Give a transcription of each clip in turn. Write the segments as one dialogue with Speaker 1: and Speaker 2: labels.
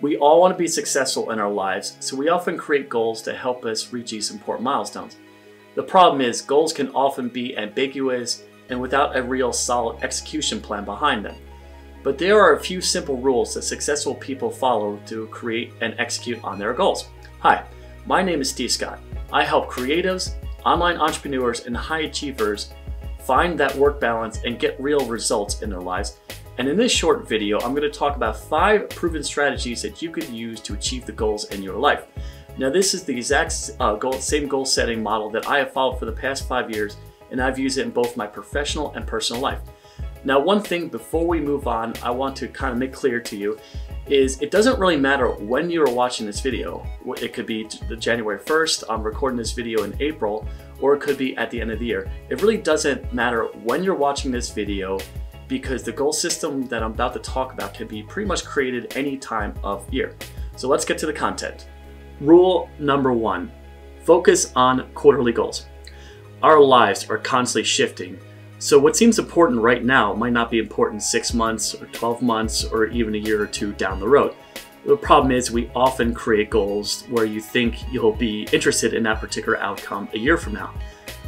Speaker 1: We all want to be successful in our lives, so we often create goals to help us reach these important milestones. The problem is, goals can often be ambiguous and without a real solid execution plan behind them. But there are a few simple rules that successful people follow to create and execute on their goals. Hi, my name is Steve Scott. I help creatives, online entrepreneurs, and high achievers find that work balance and get real results in their lives. And in this short video, I'm going to talk about 5 proven strategies that you could use to achieve the goals in your life. Now, this is the exact same goal setting model that I have followed for the past 5 years, and I've used it in both my professional and personal life. Now, one thing before we move on, I want to kind of make clear to you is it doesn't really matter when you're watching this video. It could be January 1st, I'm recording this video in April, or it could be at the end of the year. It really doesn't matter when you're watching this video, because the goal system that I'm about to talk about can be pretty much created any time of year. So let's get to the content. Rule number 1, focus on quarterly goals. Our lives are constantly shifting, so what seems important right now might not be important 6 months or 12 months or even a year or 2 down the road. The problem is we often create goals where you think you'll be interested in that particular outcome a year from now.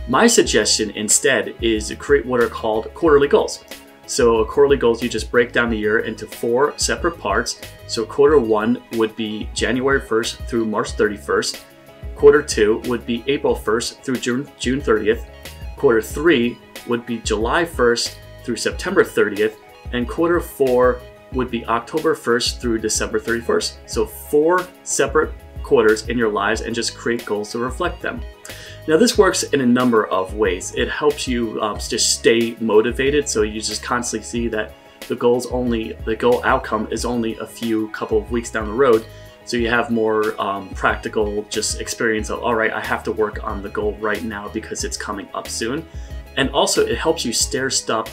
Speaker 1: My suggestion instead is to create what are called quarterly goals. So quarterly goals, you just break down the year into 4 separate parts. So quarter 1 would be January 1st through March 31st. Quarter 2 would be April 1st through June 30th. Quarter 3 would be July 1st through September 30th. And quarter 4 would be October 1st through December 31st. So 4 separate quarters in your lives, and just create goals to reflect them. Now, this works in a number of ways. It helps you just stay motivated, so you just constantly see that the goal outcome is only a couple of weeks down the road. So you have more practical just experience of, all right, I have to work on the goal right now because it's coming up soon. And also it helps you stair step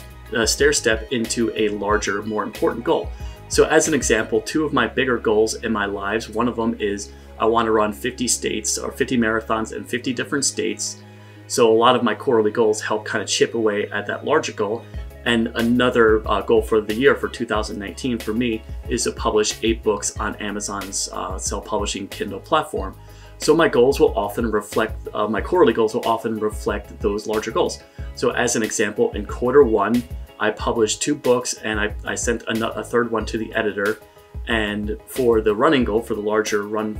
Speaker 1: into a larger, more important goal. So as an example, 2 of my bigger goals in my lives, one of them is I want to run 50 states or 50 marathons in 50 different states. So a lot of my quarterly goals help kind of chip away at that larger goal. And another goal for the year for 2019 for me is to publish 8 books on Amazon's self-publishing Kindle platform. So my goals will often reflect, my quarterly goals will often reflect those larger goals. So as an example, in quarter 1, I published 2 books and I sent a third one to the editor. And for the running goal, for the larger run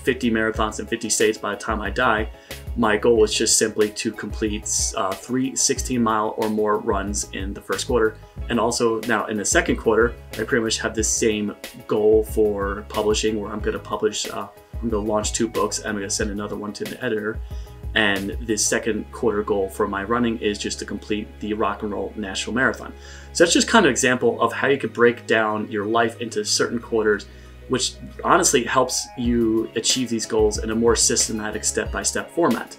Speaker 1: 50 marathons in 50 states by the time I die, my goal was just simply to complete 3 16-mile or more runs in the first quarter. And also now in the second quarter, I pretty much have the same goal for publishing, where I'm going to launch 2 books. I'm going to send another one to the editor. And the second quarter goal for my running is just to complete the Rock and Roll National Marathon. So that's just kind of an example of how you could break down your life into certain quarters, which honestly helps you achieve these goals in a more systematic step-by-step format.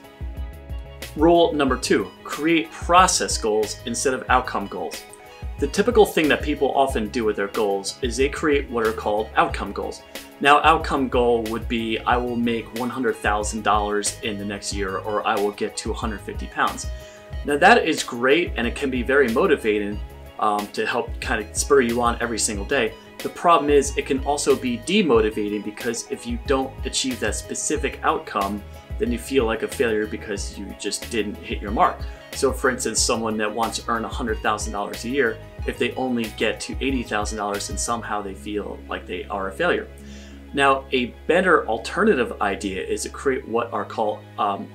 Speaker 1: Rule number 2, create process goals instead of outcome goals. The typical thing that people often do with their goals is they create what are called outcome goals. Now, outcome goal would be, I will make $100,000 in the next year, or I will get to 150 pounds. Now, that is great, and it can be very motivating to help kind of spur you on every single day. The problem is it can also be demotivating, because if you don't achieve that specific outcome, then you feel like a failure because you just didn't hit your mark. So for instance, someone that wants to earn $100,000 a year, if they only get to $80,000, then somehow they feel like they are a failure. Now, a better alternative idea is to create what are called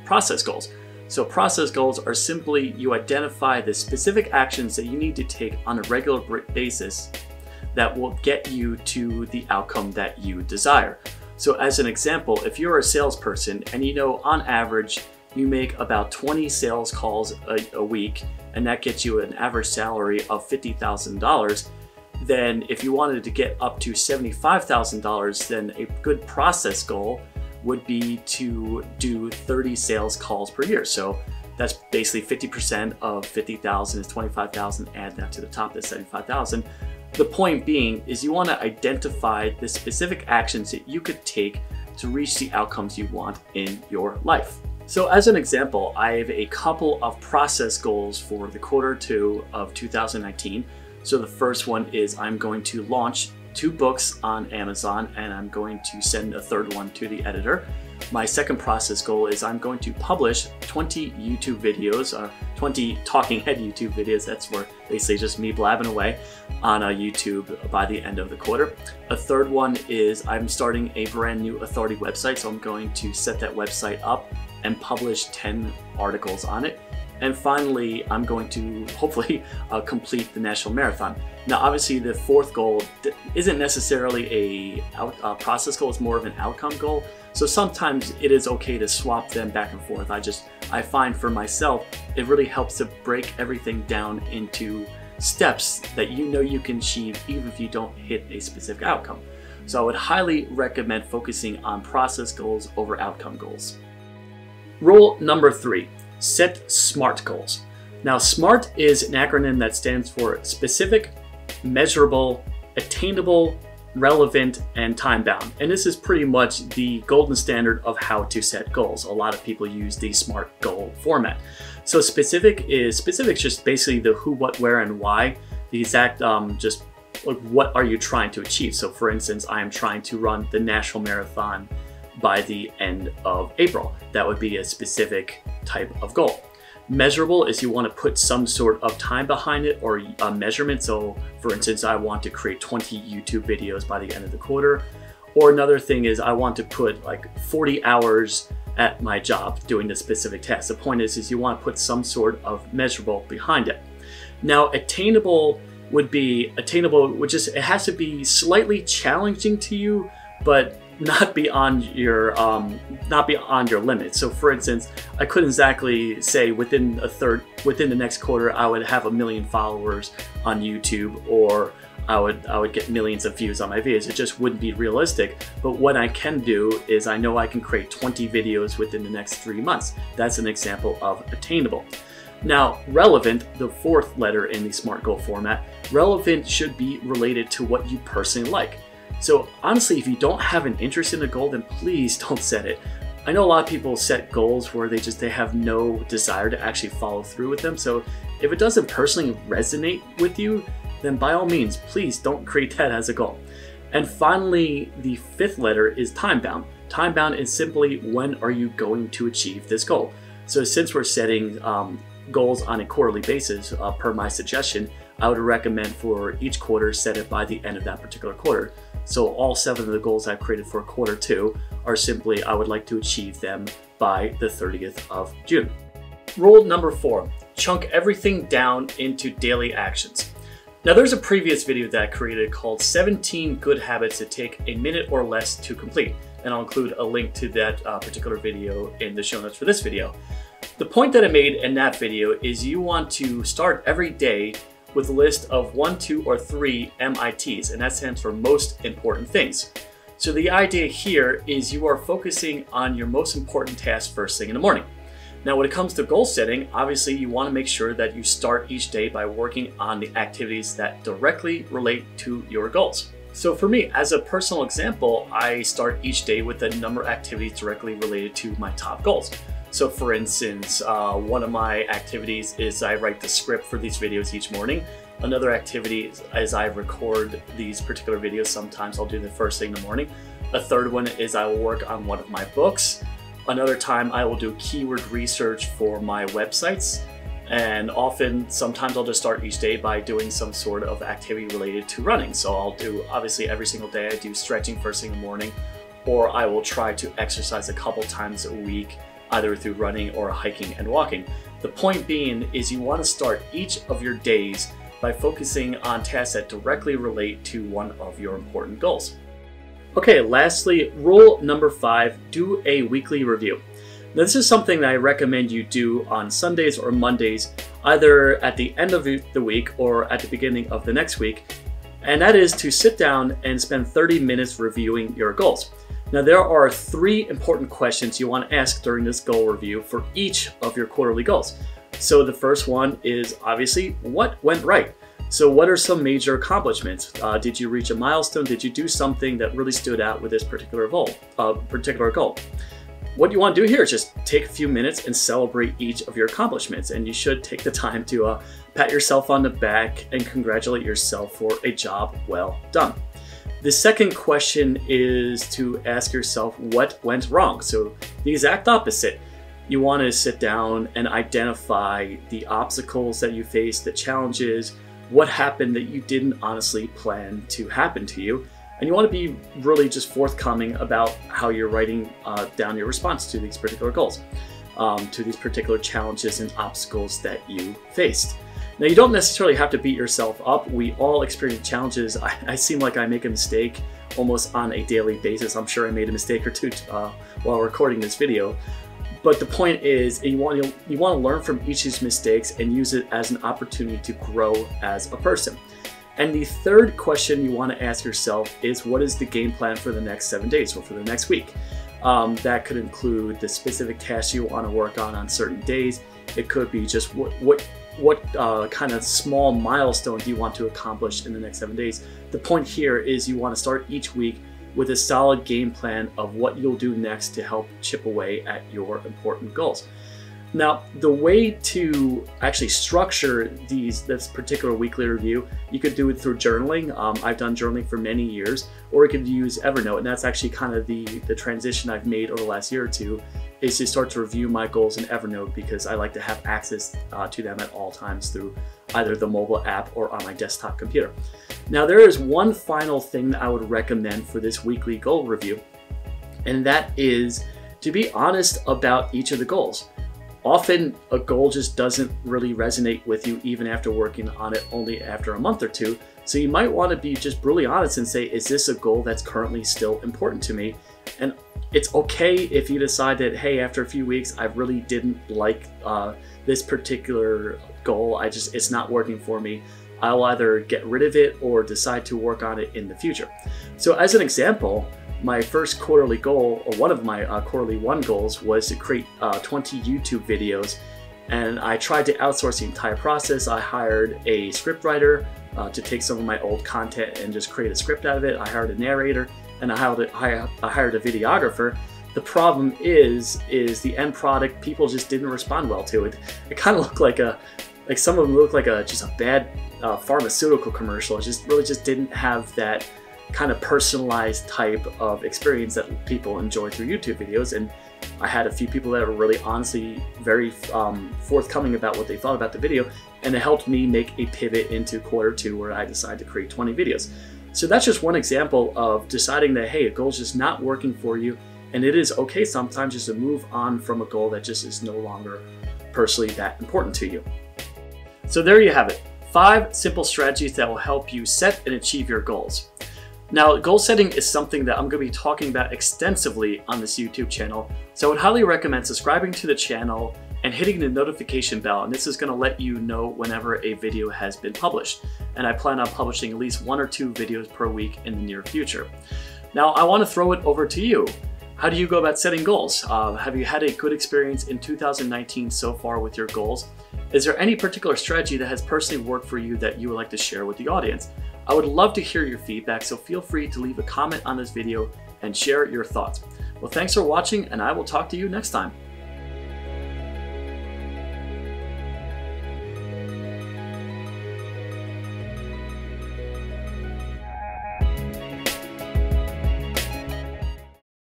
Speaker 1: process goals. So process goals are simply you identify the specific actions that you need to take on a regular basis that will get you to the outcome that you desire. So as an example, if you're a salesperson and you know on average you make about 20 sales calls a week, and that gets you an average salary of $50,000, then if you wanted to get up to $75,000, then a good process goal would be to do 30 sales calls per year. So that's basically 50% of 50,000 is 25,000, add that to the top, that's 75,000. The point being is you want to identify the specific actions that you could take to reach the outcomes you want in your life. So as an example, I have a couple of process goals for the quarter 2 of 2019. So the first one is I'm going to launch 2 books on Amazon, and I'm going to send a 3rd one to the editor. My second process goal is I'm going to publish 20 YouTube videos, 20 talking head YouTube videos. That's where basically just me blabbing away on YouTube by the end of the quarter. A 3rd one is I'm starting a brand new authority website, so I'm going to set that website up and publish 10 articles on it. And finally, I'm going to hopefully complete the National Marathon. Now, obviously, the 4th goal isn't necessarily a process goal, it's more of an outcome goal. So sometimes it is okay to swap them back and forth. I find for myself, it really helps to break everything down into steps that you know you can achieve even if you don't hit a specific outcome. So I would highly recommend focusing on process goals over outcome goals. Rule number 3. Set SMART goals. Now, SMART is an acronym that stands for specific, measurable, attainable, relevant, and time-bound. And this is pretty much the golden standard of how to set goals. A lot of people use the SMART goal format. So specific is just basically the who, what, where, and why. The exact just like what are you trying to achieve. So for instance, I am trying to run the National Marathon by the end of April. That would be a specific type of goal. Measurable is you want to put some sort of time behind it or a measurement. So for instance, I want to create 20 YouTube videos by the end of the quarter. Or another thing is I want to put like 40 hours at my job doing this specific task. The point is you want to put some sort of measurable behind it. Now, attainable would be it has to be slightly challenging to you, but not beyond your limit. So for instance, I couldn't exactly say within the next quarter I would have 1 million followers on YouTube, or I would get millions of views on my videos. It just wouldn't be realistic. But what I can do is I know I can create 20 videos within the next 3 months. That's an example of attainable. Now, relevant, the 4th letter in the SMART goal format, relevant should be related to what you personally like. So honestly, if you don't have an interest in a goal, then please don't set it. I know a lot of people set goals where they have no desire to actually follow through with them. So if it doesn't personally resonate with you, then by all means, please don't create that as a goal. And finally, the 5th letter is time-bound. Time-bound is simply when are you going to achieve this goal? So since we're setting goals on a quarterly basis, per my suggestion, I would recommend for each quarter set it by the end of that particular quarter. So all 7 of the goals I've created for quarter 2 are simply I would like to achieve them by the 30th of June. Rule number 4, chunk everything down into daily actions. Now there's a previous video that I created called 17 Good Habits That Take a Minute or Less to Complete. And I'll include a link to that particular video in the show notes for this video. The point that I made in that video is you want to start every day with a list of 1, 2, or 3 MITs, and that stands for most important things. So the idea here is you are focusing on your most important tasks first thing in the morning. Now when it comes to goal setting, obviously you want to make sure that you start each day by working on the activities that directly relate to your goals. So for me, as a personal example, I start each day with a number of activities directly related to my top goals. So for instance, one of my activities is I write the script for these videos each morning. Another activity is I record these particular videos. Sometimes I'll do the first thing in the morning. A 3rd one is I will work on one of my books. Another time I will do keyword research for my websites. And sometimes I'll just start each day by doing some sort of activity related to running. So I'll do, obviously every single day I do stretching first thing in the morning, or I will try to exercise a couple times a week, either through running or hiking and walking. The point being is you want to start each of your days by focusing on tasks that directly relate to one of your important goals. Okay, lastly, rule number 5, do a weekly review. Now, this is something that I recommend you do on Sundays or Mondays, either at the end of the week or at the beginning of the next week, and that is to sit down and spend 30 minutes reviewing your goals. Now, there are 3 important questions you want to ask during this goal review for each of your quarterly goals. So the first one is obviously, what went right? So what are some major accomplishments? Did you reach a milestone? Did you do something that really stood out with this particular goal? What you want to do here is just take a few minutes and celebrate each of your accomplishments. And you should take the time to pat yourself on the back and congratulate yourself for a job well done. The second question is to ask yourself what went wrong. So the exact opposite. You want to sit down and identify the obstacles that you faced, the challenges, what happened that you didn't honestly plan to happen to you. And you want to be really just forthcoming about how you're writing down your response to these particular goals, to these particular challenges and obstacles that you faced. Now, you don't necessarily have to beat yourself up. We all experience challenges. I seem like I make a mistake almost on a daily basis. I'm sure I made a mistake or two while recording this video. But the point is, you want to learn from each of these mistakes and use it as an opportunity to grow as a person. And the third question you want to ask yourself is, what is the game plan for the next 7 days or for the next week? That could include the specific tasks you want to work on certain days. It could be just what kind of small milestone do you want to accomplish in the next 7 days. The point here is you want to start each week with a solid game plan of what you'll do next to help chip away at your important goals. Now, the way to actually structure this particular weekly review, you could do it through journaling. I've done journaling for many years, or you could use Evernote, and that's actually kind of the transition I've made over the last year or two, is to start to review my goals in Evernote because I like to have access to them at all times through either the mobile app or on my desktop computer. Now, there is one final thing that I would recommend for this weekly goal review, and that is to be honest about each of the goals. Often a goal just doesn't really resonate with you even after working on it only after a month or two. So you might want to be just brutally honest and say, is this a goal that's currently still important to me? And it's okay if you decide that, hey, after a few weeks, I really didn't like this particular goal. It's not working for me. I'll either get rid of it or decide to work on it in the future. So as an example, my first quarterly goal, or one of my quarterly goals, was to create 20 YouTube videos. And I tried to outsource the entire process. I hired a scriptwriter to take some of my old content and just create a script out of it. I hired a narrator, and I hired a videographer. The problem is the end product, people just didn't respond well to it. It kind of looked like some of them looked like just a bad pharmaceutical commercial. It really just didn't have that kind of personalized type of experience that people enjoy through YouTube videos. And I had a few people that were really honestly very forthcoming about what they thought about the video, and it helped me make a pivot into quarter two where I decided to create 20 videos. So that's just one example of deciding that, hey, a goal is just not working for you, and it is okay sometimes just to move on from a goal that just is no longer personally that important to you. So there you have it, 5 simple strategies that will help you set and achieve your goals. Now, goal setting is something that I'm going to be talking about extensively on this YouTube channel, so I would highly recommend subscribing to the channel and hitting the notification bell, and this is going to let you know whenever a video has been published. And I plan on publishing at least 1 or 2 videos per week in the near future. Now, I want to throw it over to you. How do you go about setting goals? Have you had a good experience in 2019 so far with your goals? Is there any particular strategy that has personally worked for you that you would like to share with the audience? I would love to hear your feedback, so feel free to leave a comment on this video and share your thoughts. Well, thanks for watching, and I will talk to you next time.